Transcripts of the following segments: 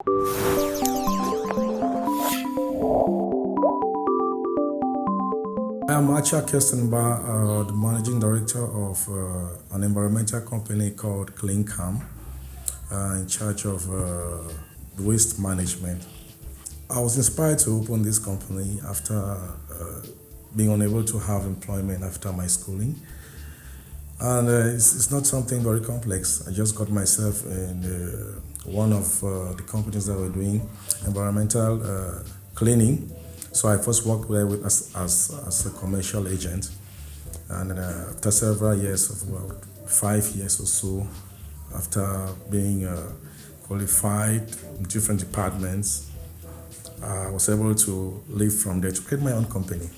I'm Acha Kirsten Acha, the managing director of an environmental company called CleanCam, in charge of waste management. I was inspired to open this company after being unable to have employment after my schooling. And it's not something very complex. I just got myself in one of the companies that were doing environmental cleaning. So I first worked there as a commercial agent. And after several years, of about 5 years or so, after being qualified in different departments, I was able to leave from there to create my own company.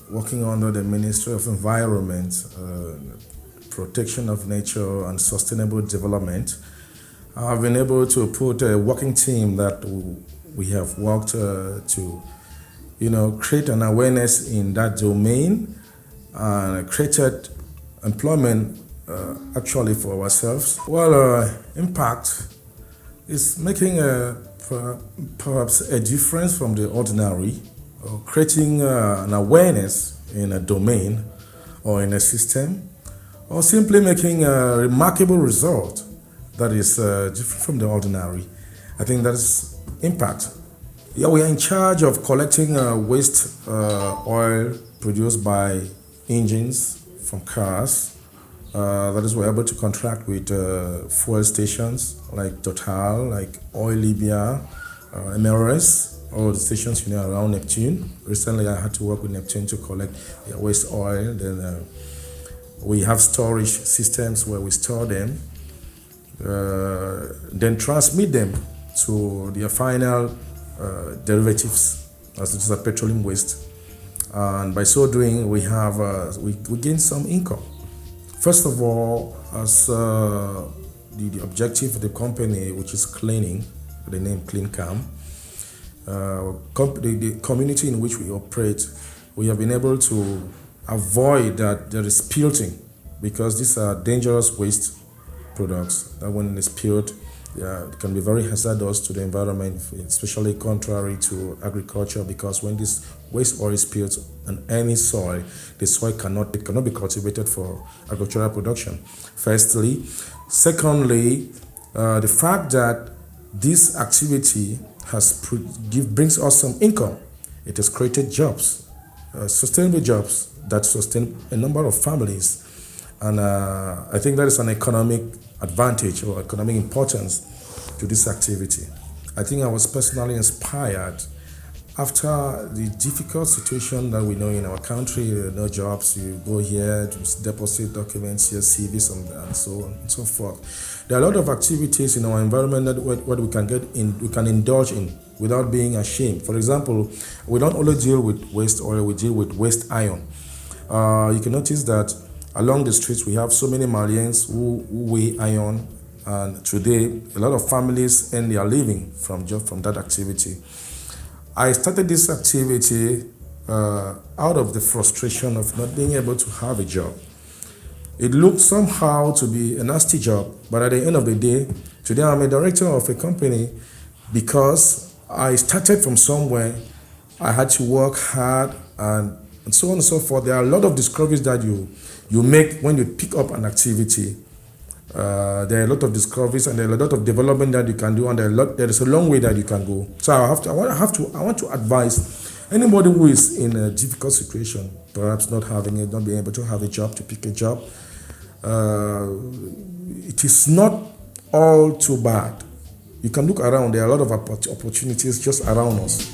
Working under the Ministry of Environment, Protection of Nature and Sustainable Development, I've been able to put a working team that we have worked to create an awareness in that domain and created employment actually for ourselves. Well, impact is making perhaps a difference from the ordinary, or creating an awareness in a domain or in a system, or simply making a remarkable result that is different from the ordinary. I think that's impact. Yeah, we are in charge of collecting waste oil produced by engines from cars. That is, we're able to contract with fuel stations like Total, like Oil Libya, MRS, all the stations around Neptune. Recently, I had to work with Neptune to collect their waste oil. Then we have storage systems where we store them, then transmit them to their final derivatives, as it is a petroleum waste. And by so doing, we have we gain some income. First of all, as the objective of the company, which is cleaning, the name CleanCam, the community in which we operate, we have been able to avoid that there is spilling, because these are dangerous waste products that when they spilled, it can be very hazardous to the environment, especially contrary to agriculture, because when this waste oil spills on any soil, the soil cannot be cultivated for agricultural production. Firstly. Secondly, the fact that this activity brings us some income. It has created jobs, sustainable jobs that sustain a number of families. And I think that is an economic advantage or economic importance to this activity. I think I was personally inspired after the difficult situation that we know in our country. No jobs, you go here to deposit documents, your CVs, and so on and so forth. There are a lot of activities in our environment that what we can indulge in without being ashamed. For example, we don't only deal with waste oil, we deal with waste iron. You can notice that along the streets we have so many Malians who weigh iron, and today a lot of families earn their living from that activity. I started this activity out of the frustration of not being able to have a job. It looked somehow to be a nasty job, but at the end of the day, today I'm a director of a company because I started from somewhere. I had to work hard and so on and so forth. There are a lot of discoveries that you make when you pick up an activity. There are a lot of discoveries and there are a lot of development that you can do, and there is a long way that you can go. So I want to advise anybody who is in a difficult situation, perhaps not being able to have a job, to pick a job. It is not all too bad. You can look around. There are a lot of opportunities just around us.